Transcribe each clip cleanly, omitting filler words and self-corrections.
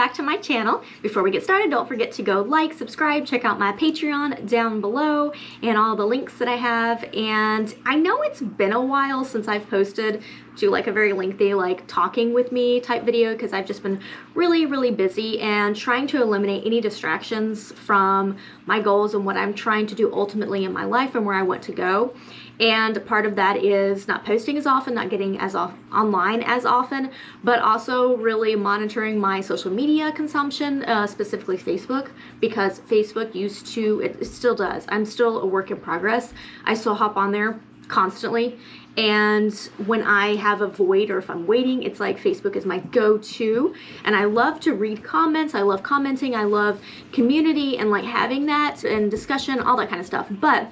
back to my channel. Before we get started, don't forget to go like, subscribe, check out my Patreon down below and all the links that I have. And I know it's been a while since I've posted to like a very lengthy like talking with me type video, because I've just been really busy and trying to eliminate any distractions from my goals and what I'm trying to do ultimately in my life and where I want to go. And part of that is not posting as often, not getting as online as often, but also really monitoring my social media consumption, specifically Facebook, because Facebook used to, it still does. I'm still a work in progress. I still hop on there constantly. And when I have a void or if I'm waiting, it's like Facebook is my go-to. And I love to read comments. I love commenting. I love community and like having that and discussion, all that kind of stuff. But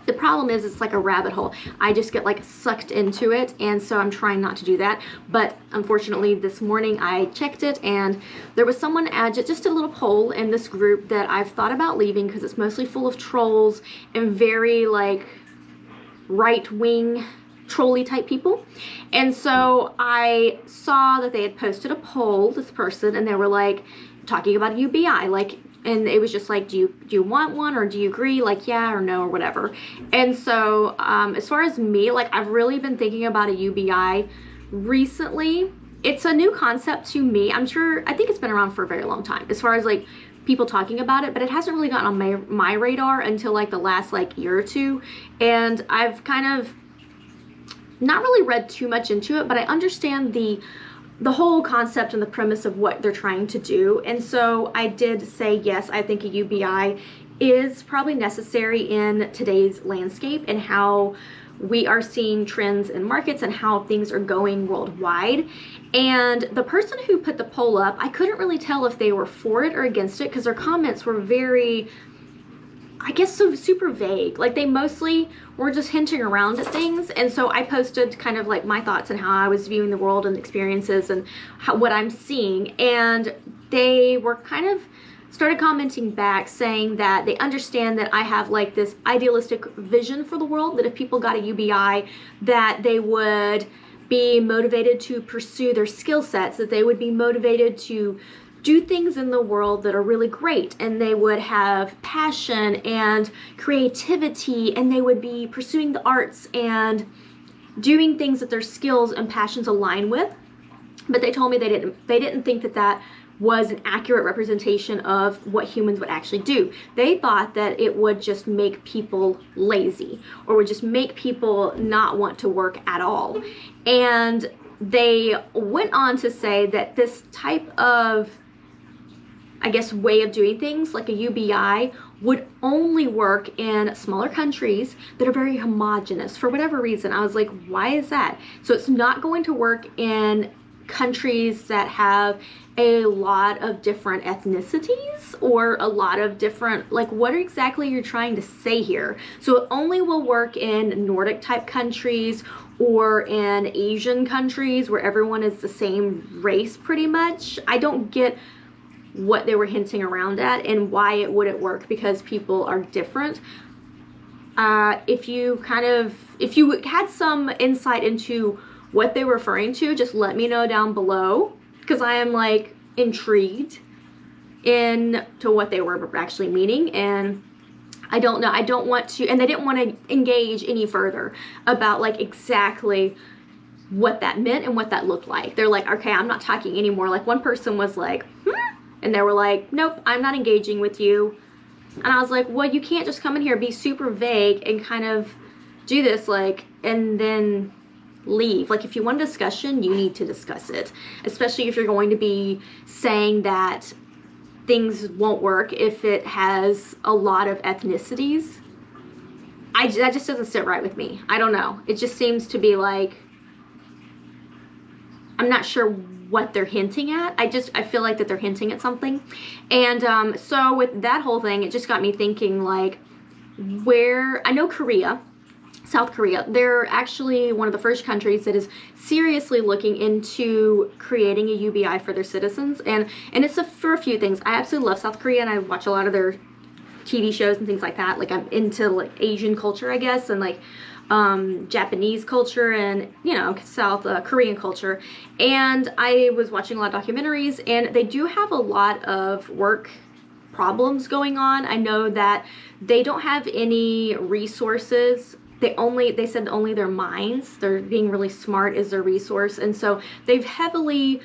the problem is it's like a rabbit hole. I just get like sucked into it, and so I'm trying not to do that. But unfortunately this morning I checked it and there was someone just a little poll in this group that I've thought about leaving because it's mostly full of trolls and very like right-wing trolley type people. And so I saw that they had posted a poll, this person, and they were like talking about UBI, like, and it was just like, do you want one, or do you agree, like yeah or no or whatever. And so as far as me, like I've really been thinking about a UBI recently. It's a new concept to me. I think it's been around for a very long time as far as like people talking about it, but it hasn't really gotten on my radar until like the last like year or two. And I've kind of not really read too much into it, but I understand the whole concept and the premise of what they're trying to do. And so I did say, yes, I think a UBI is probably necessary in today's landscape and how we are seeing trends in markets and how things are going worldwide. And the person who put the poll up, I couldn't really tell if they were for it or against it because their comments were very, I guess, so super vague. Like they mostly were just hinting around at things. And so I posted kind of like my thoughts and how I was viewing the world and experiences and what I'm seeing. And they were kind of started commenting back saying that they understand that I have like this idealistic vision for the world, that if people got a UBI, that they would be motivated to pursue their skill sets, that they would be motivated to do things in the world that are really great, and they would have passion and creativity, and they would be pursuing the arts and doing things that their skills and passions align with. But they told me they didn't think that that was an accurate representation of what humans would actually do. They thought that it would just make people lazy or would just make people not want to work at all. And they went on to say that this type of, I guess, way of doing things like a UBI would only work in smaller countries that are very homogenous for whatever reason. I was like, why is that? So it's not going to work in countries that have a lot of different ethnicities or a lot of different, like what exactly you're trying to say here. So it only will work in Nordic type countries or in Asian countries where everyone is the same race pretty much. I don't get what they were hinting around at and why it wouldn't work because people are different. If you had some insight into what they were referring to, just let me know down below, because I am like intrigued into what they were actually meaning. And I don't know, I don't want to, and they didn't want to engage any further about like exactly what that meant and what that looked like. They're like, okay, I'm not talking anymore. Like one person was like, and they were like, nope, I'm not engaging with you. And I was like, well, you can't just come in here, be super vague and kind of do this, like, and then leave. Like if you want a discussion, you need to discuss it, especially if you're going to be saying that things won't work if it has a lot of ethnicities. That just doesn't sit right with me. I don't know. It just seems to be like, I'm not sure what they're hinting at. I feel like that they're hinting at something. And so with that whole thing, it just got me thinking like, where, I know Korea, South Korea, they're actually one of the first countries that is seriously looking into creating a UBI for their citizens. And it's for a few things. I absolutely love South Korea and I watch a lot of their TV shows and things like that. Like I'm into like Asian culture, I guess, and like Japanese culture and, you know, South Korean culture. And I was watching a lot of documentaries, and they do have a lot of work problems going on. I know that they don't have any resources. They said only their minds, they're being really smart, is their resource. And so they've heavily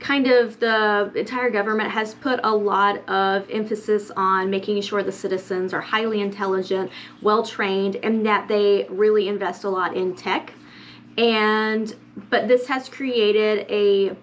the entire government has put a lot of emphasis on making sure the citizens are highly intelligent, well trained, and that they really invest a lot in tech. But this has created a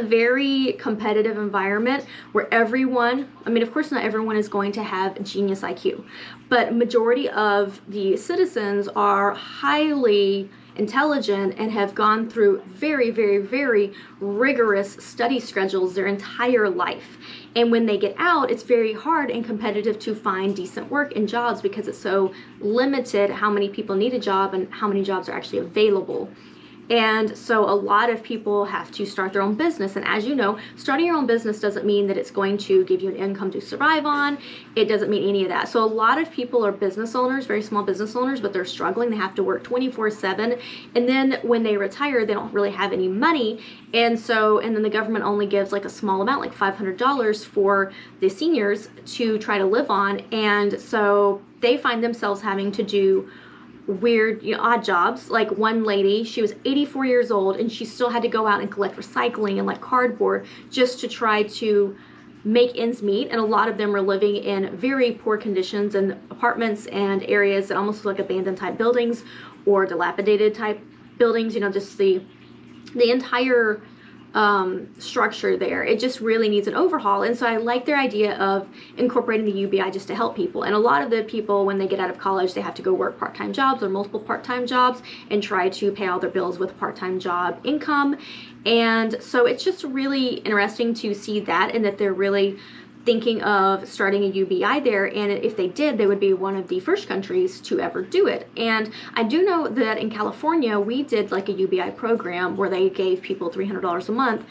very competitive environment where everyone, I mean, of course not everyone is going to have genius IQ, but majority of the citizens are highly intelligent and have gone through very, very, very rigorous study schedules their entire life. And when they get out, it's very hard and competitive to find decent work and jobs because it's so limited how many people need a job and how many jobs are actually available. And so a lot of people have to start their own business. And as you know, starting your own business doesn't mean that it's going to give you an income to survive on. It doesn't mean any of that. So a lot of people are business owners, very small business owners, but they're struggling. They have to work 24/7. And then when they retire, they don't really have any money. And then the government only gives like a small amount, like $500 for the seniors to try to live on. And so they find themselves having to do weird, odd jobs. Like one lady, she was 84 years old and she still had to go out and collect recycling and like cardboard just to try to make ends meet. And a lot of them are living in very poor conditions in apartments and areas that almost look like abandoned type buildings or dilapidated type buildings, just the entire structure there. It just really needs an overhaul. And so I like their idea of incorporating the UBI just to help people. And a lot of the people, when they get out of college, they have to go work part-time jobs or multiple part-time jobs and try to pay all their bills with part-time job income. And so it's just really interesting to see that, and that they're really thinking of starting a UBI there, and if they did, they would be one of the first countries to ever do it. And I do know that in California, we did like a UBI program where they gave people $300 a month,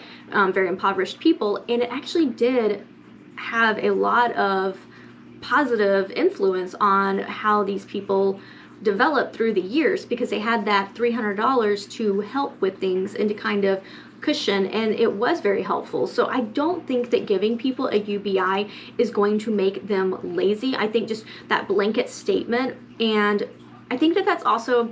very impoverished people, and it actually did have a lot of positive influence on how these people developed through the years, because they had that $300 to help with things and to kind of cushion, and it was very helpful. So I don't think that giving people a UBI is going to make them lazy. I think just that blanket statement, and I think that that's also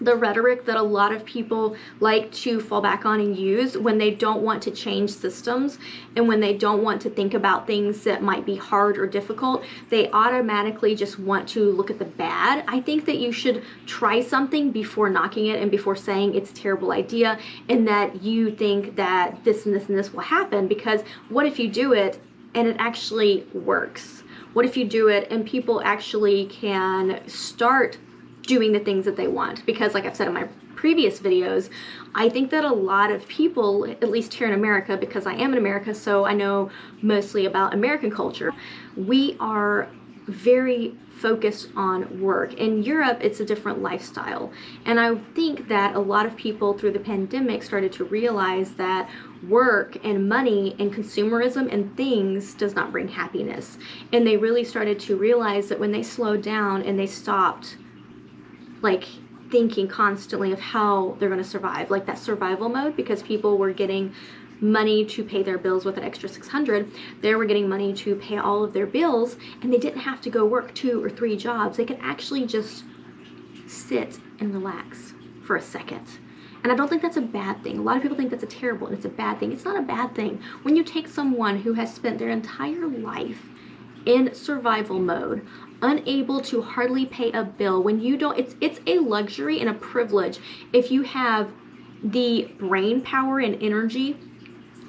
the rhetoric that a lot of people like to fall back on and use when they don't want to change systems and when they don't want to think about things that might be hard or difficult. They automatically just want to look at the bad. I think that you should try something before knocking it and before saying it's a terrible idea and that you think that this and this and this will happen, because what if you do it and it actually works? What if you do it and people actually can start doing the things that they want? Because like I've said in my previous videos, I think that a lot of people, at least here in America, because I am in America, so I know mostly about American culture, we are very focused on work. In Europe, it's a different lifestyle. And I think that a lot of people through the pandemic started to realize that work and money and consumerism and things does not bring happiness. And they really started to realize that when they slowed down and they stopped like thinking constantly of how they're going to survive, like that survival mode, because people were getting money to pay their bills with an extra $600. They were getting money to pay all of their bills, and they didn't have to go work 2 or 3 jobs. They could actually just sit and relax for a second. And I don't think that's a bad thing. A lot of people think that's a terrible and it's a bad thing. It's not a bad thing. When you take someone who has spent their entire life in survival mode, unable to hardly pay a bill, when you don't, it's a luxury and a privilege if you have the brain power and energy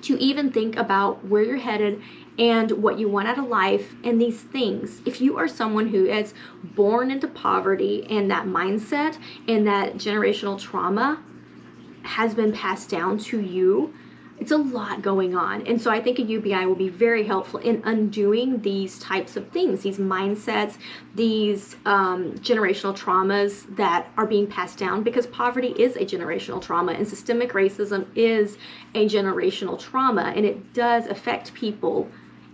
to even think about where you're headed and what you want out of life and these things. If you are someone who is born into poverty and that mindset and that generational trauma has been passed down to you, it's a lot going on. And so I think a UBI will be very helpful in undoing these types of things, these mindsets, these generational traumas that are being passed down, because poverty is a generational trauma and systemic racism is a generational trauma, and it does affect people,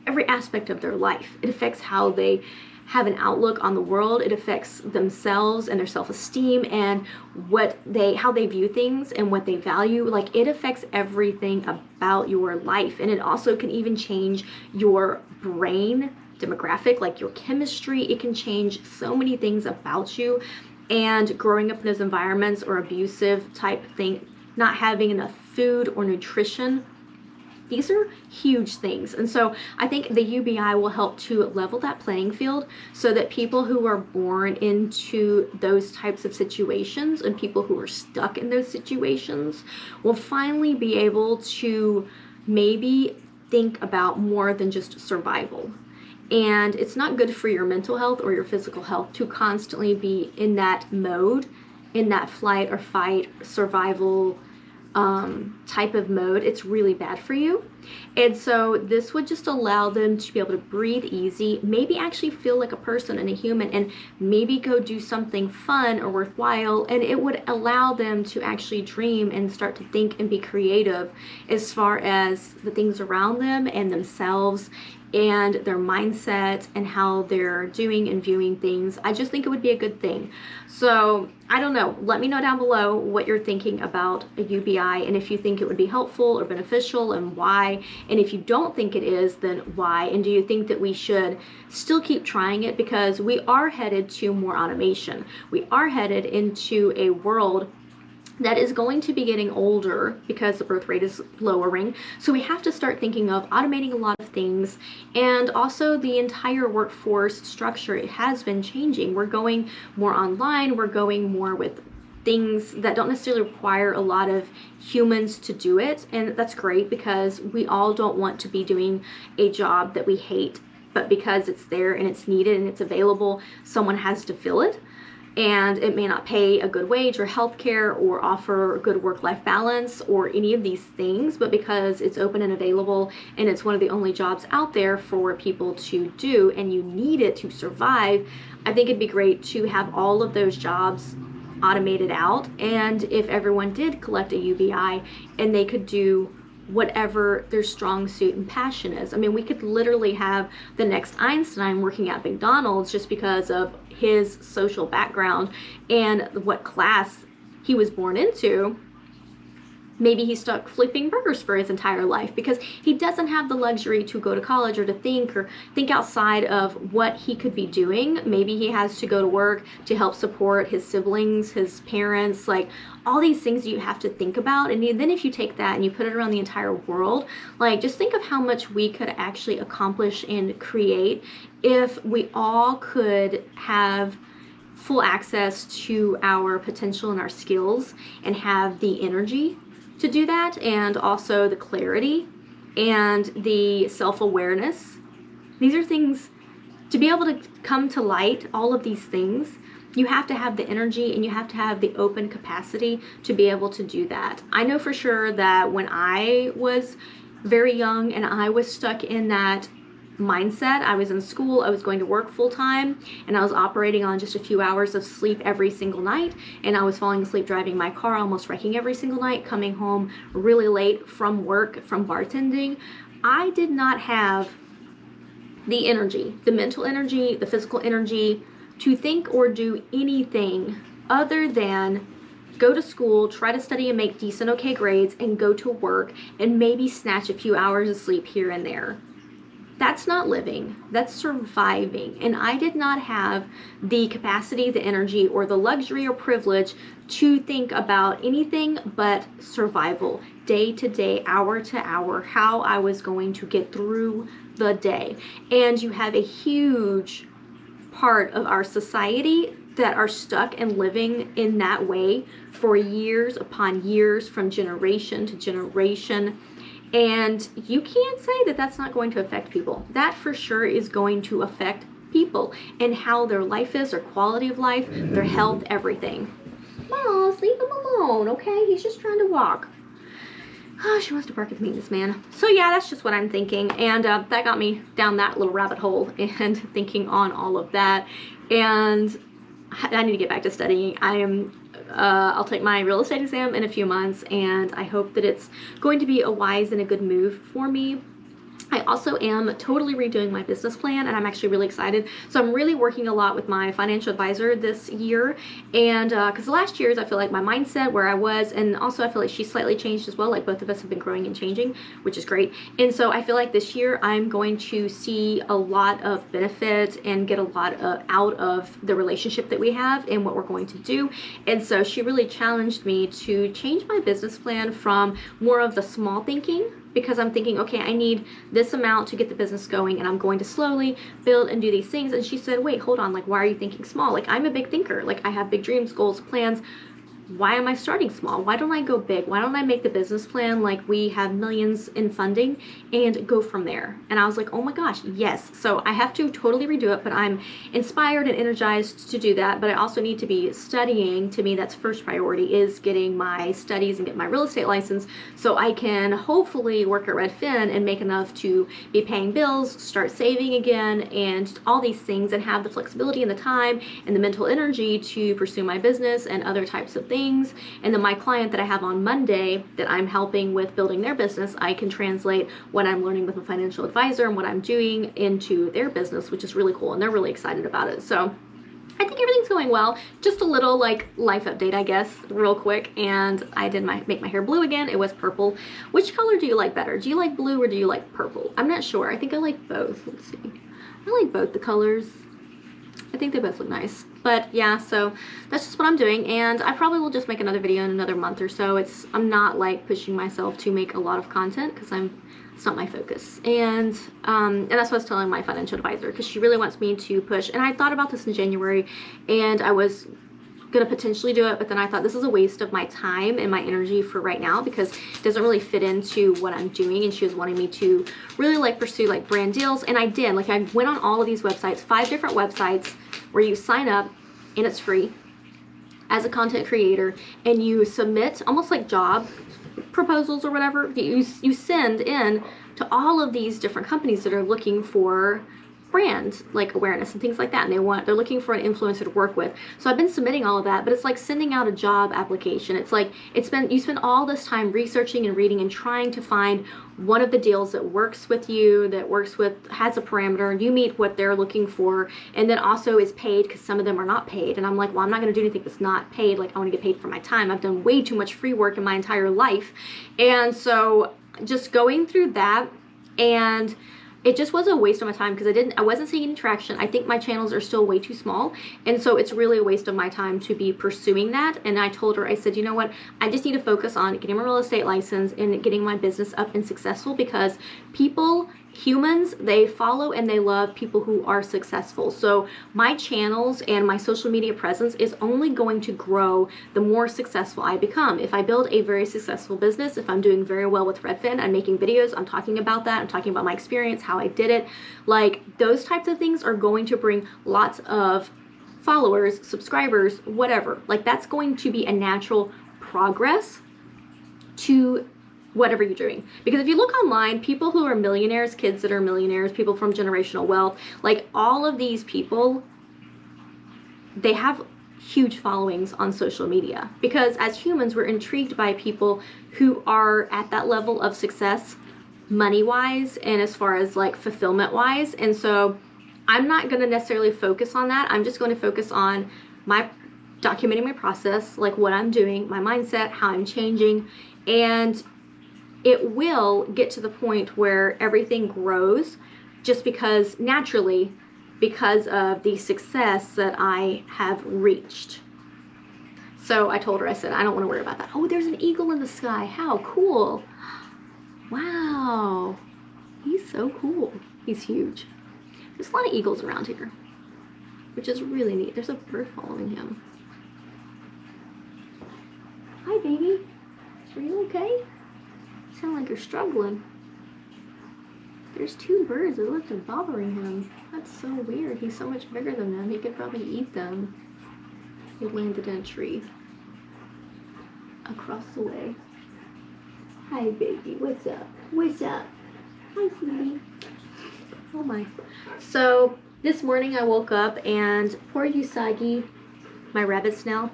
every aspect of their life. It affects how they have an outlook on the world. It affects themselves and their self-esteem and how they view things and what they value. Like, it affects everything about your life. And it also can even change your brain demographic, like your chemistry. It can change so many things about you. And growing up in those environments or abusive type thing, not having enough food or nutrition, these are huge things. And so I think the UBI will help to level that playing field so that people who are born into those types of situations and people who are stuck in those situations will finally be able to maybe think about more than just survival. And it's not good for your mental health or your physical health to constantly be in that mode, in that flight or fight, survival type of mode. It's really bad for you. And so this would just allow them to be able to breathe easy, maybe actually feel like a person and a human, and maybe go do something fun or worthwhile. And it would allow them to actually dream and start to think and be creative as far as the things around them and themselves and their mindset and how they're doing and viewing things. I just think it would be a good thing. So I don't know. Let me know down below what you're thinking about a UBI and if you think it would be helpful or beneficial and why. And if you don't think it is, then why? And do you think that we should still keep trying it? Because we are headed to more automation. We are headed into a world that is going to be getting older because the birth rate is lowering. So we have to start thinking of automating a lot of things. And also the entire workforce structure, it has been changing. We're going more online. We're going more with things that don't necessarily require a lot of humans to do it. And that's great because we all don't want to be doing a job that we hate, but because it's there and it's needed and it's available, someone has to fill it. And it may not pay a good wage or healthcare or offer good work-life balance or any of these things, but because it's open and available and it's one of the only jobs out there for people to do and you need it to survive, I think it'd be great to have all of those jobs automated out. And if everyone did collect a UBI and they could do whatever their strong suit and passion is. I mean, we could literally have the next Einstein working at McDonald's just because of his social background and what class he was born into. Maybe he's stuck flipping burgers for his entire life because he doesn't have the luxury to go to college or to think outside of what he could be doing. Maybe he has to go to work to help support his siblings, his parents, like all these things you have to think about. And then if you take that and you put it around the entire world, like just think of how much we could actually accomplish and create if we all could have full access to our potential and our skills and have the energy to do that, and also the clarity and the self-awareness. These are things, to be able to come to light, all of these things, you have to have the energy and you have to have the open capacity to be able to do that. I know for sure that when I was very young and I was stuck in that mindset, I was in school, I was going to work full-time, and I was operating on just a few hours of sleep every single night, and I was falling asleep driving my car, almost wrecking every single night, coming home really late from work, from bartending. I did not have the energy, the mental energy, the physical energy to think or do anything other than go to school, try to study and make decent, okay grades, and go to work and maybe snatch a few hours of sleep here and there. That's not living, that's surviving. And I did not have the capacity, the energy, or the luxury or privilege to think about anything but survival, day to day, hour to hour, how I was going to get through the day. And you have a huge part of our society that are stuck and living in that way for years upon years, from generation to generation. And you can't say that that's not going to affect people. That for sure is going to affect people and how their life is, their quality of life, their health, everything. Boss, leave him alone, okay? He's just trying to walk. Oh, she wants to bark at me, this man. So yeah, that's just what I'm thinking. And that got me down that little rabbit hole and thinking on all of that. And I need to get back to studying. I'll take my real estate exam in a few months, and I hope that it's going to be a wise and a good move for me. I also am totally redoing my business plan, and I'm actually really excited. So I'm really working a lot with my financial advisor this year, and because the last years I feel like my mindset, where I was, and also I feel like she's slightly changed as well. Like both of us have been growing and changing, which is great. And so I feel like this year I'm going to see a lot of benefit and get a lot out of the relationship that we have and what we're going to do. And so she really challenged me to change my business plan from more of the small thinking, because I'm thinking, okay, I need this amount to get the business going, and I'm going to slowly build and do these things. And she said, wait, hold on, like, why are you thinking small? Like, I'm a big thinker. Like, I have big dreams, goals, plans. Why am I starting small? Why don't I go big? Why don't I make the business plan like we have millions in funding and go from there? And I was like, oh my gosh, yes. So I have to totally redo it, but I'm inspired and energized to do that. But I also need to be studying. To me, that's first priority, is getting my studies and get my real estate license so I can hopefully work at Redfin and make enough to be paying bills, start saving again, and all these things, and have the flexibility and the time and the mental energy to pursue my business and other types of things. And then my client that I have on Monday that I'm helping with building their business, I can translate what I'm learning with a financial advisor and what I'm doing into their business, which is really cool, and they're really excited about it. So I think everything's going well. Just a little like life update, I guess, real quick. And I did make my hair blue again. It was purple. Which color do you like better? Do you like blue or do you like purple? I'm not sure. I think I like both. Let's see. I like both the colors. I think they both look nice. But yeah, so that's just what I'm doing, and I probably will just make another video in another month or so. I'm not like pushing myself to make a lot of content because it's not my focus. And that's what I was telling my financial advisor, because she really wants me to push. And I thought about this in January, and I was gonna potentially do it, but then I thought this is a waste of my time and my energy for right now, because it doesn't really fit into what I'm doing. And she was wanting me to really like pursue like brand deals, and I did. Like, I went on all of these websites, 5 different websites, where you sign up and it's free as a content creator, and you submit almost like job proposals or whatever that you send in to all of these different companies that are looking for brand like awareness and things like that, and they're looking for an influencer to work with. So I've been submitting all of that, but it's like sending out a job application. It's like you spend all this time researching and reading and trying to find one of the deals that works with you, has a parameter, you meet what they're looking for, and then also is paid, because some of them are not paid. And I'm like, well, I'm not going to do anything that's not paid. Like, I want to get paid for my time. I've done way too much free work in my entire life. And so just going through that, and it just was a waste of my time, because I wasn't seeing any traction. I think my channels are still way too small, and so it's really a waste of my time to be pursuing that. And I told her, I said, you know what, I just need to focus on getting my real estate license and getting my business up and successful, because humans, they follow and they love people who are successful. So my channels and my social media presence is only going to grow the more successful I become. If I build a very successful business, if I'm doing very well with Redfin, I'm making videos, I'm talking about that, I'm talking about my experience, how I did it, like those types of things are going to bring lots of followers, subscribers, whatever. Like, that's going to be a natural progress to whatever you're doing. Because if you look online, people who are millionaires, kids that are millionaires, people from generational wealth, like all of these people, they have huge followings on social media, because as humans, we're intrigued by people who are at that level of success, money-wise and as far as like fulfillment-wise. And so I'm not going to necessarily focus on that. I'm just going to focus on documenting my process, like what I'm doing, my mindset, how I'm changing, and it will get to the point where everything grows just because naturally, because of the success that I have reached. So I told her, I said, I don't want to worry about that. Oh, there's an eagle in the sky. How cool. Wow. He's so cool. He's huge. There's a lot of eagles around here, which is really neat. There's a bird following him. Hi, baby. Are you okay? You sound like you're struggling. There's 2 birds that look like bothering him. That's so weird. He's so much bigger than them. He could probably eat them. He landed in a tree across the way. Hi, baby. What's up? What's up? Hi, sweetie. Oh my. So this morning I woke up and poor Usagi, my rabbit snail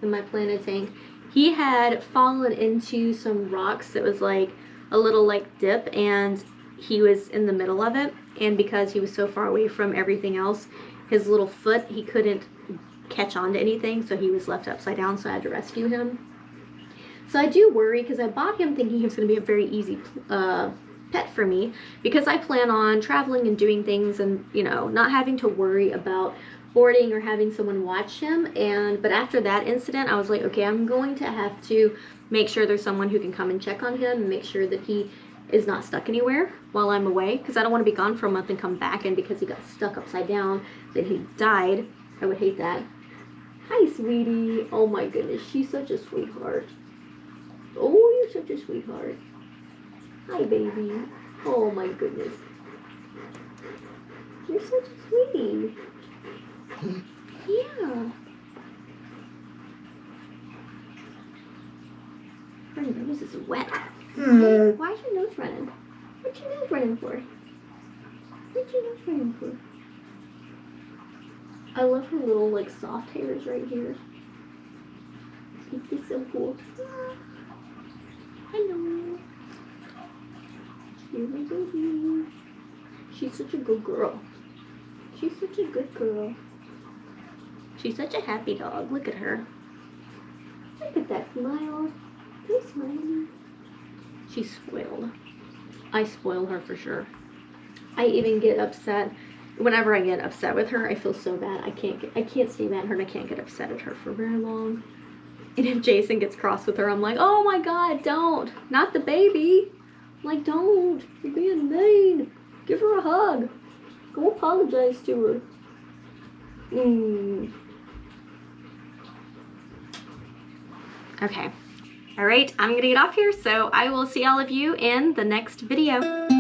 in my planted tank, he had fallen into some rocks that was like a little like dip, and he was in the middle of it, and because he was so far away from everything else, his little foot, he couldn't catch on to anything, so he was left upside down, so I had to rescue him. So I do worry, because I bought him thinking he was going to be a very easy pet for me, because I plan on traveling and doing things and, you know, not having to worry about boarding or having someone watch him. But after that incident, I was like, okay, I'm going to have to make sure there's someone who can come and check on him and make sure that he is not stuck anywhere while I'm away, because I don't want to be gone for a month and come back and because he got stuck upside down that he died. I would hate that. Hi, sweetie. Oh my goodness, she's such a sweetheart. Oh, you're such a sweetheart. Hi, baby. Oh my goodness. You're such a sweetie. Yeah. Her nose is wet. Why is your nose running? What's your nose running for? What's your nose running for? I love her little, like, soft hairs right here. It's so cool. Hello. You're my baby. She's such a good girl. She's such a good girl. She's such a happy dog. Look at her. Look at that smile. Are smiling? She's spoiled. I spoil her for sure. I even get upset. Whenever I get upset with her, I feel so bad. I can't stay mad at her, and I can't get upset at her for very long. And if Jason gets cross with her, I'm like, oh my God, don't. Not the baby. I'm like, don't. You're being mean. Give her a hug. Go apologize to her. Okay. All right, I'm gonna get off here, so I will see all of you in the next video.